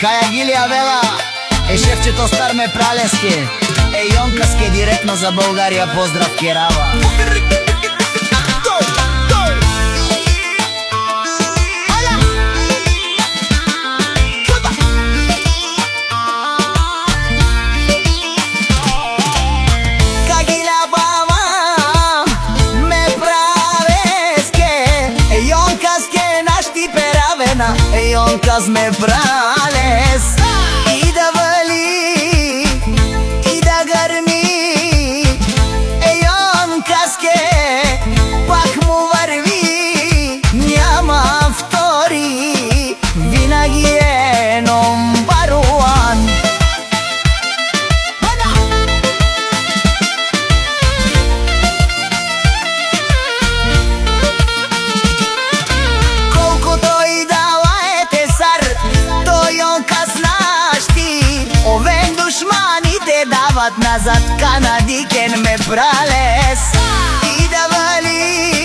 Кая Гилия Вела е шефчето Старме Пралески. Йонкаски директно за България. Поздрав, Керава. Йонкас ме пралес и да вали, и да гърми. Йонкаске пак му върви, няма втори, винаги е номбър уан. Дават назад, канадикен ме пралес и да вали.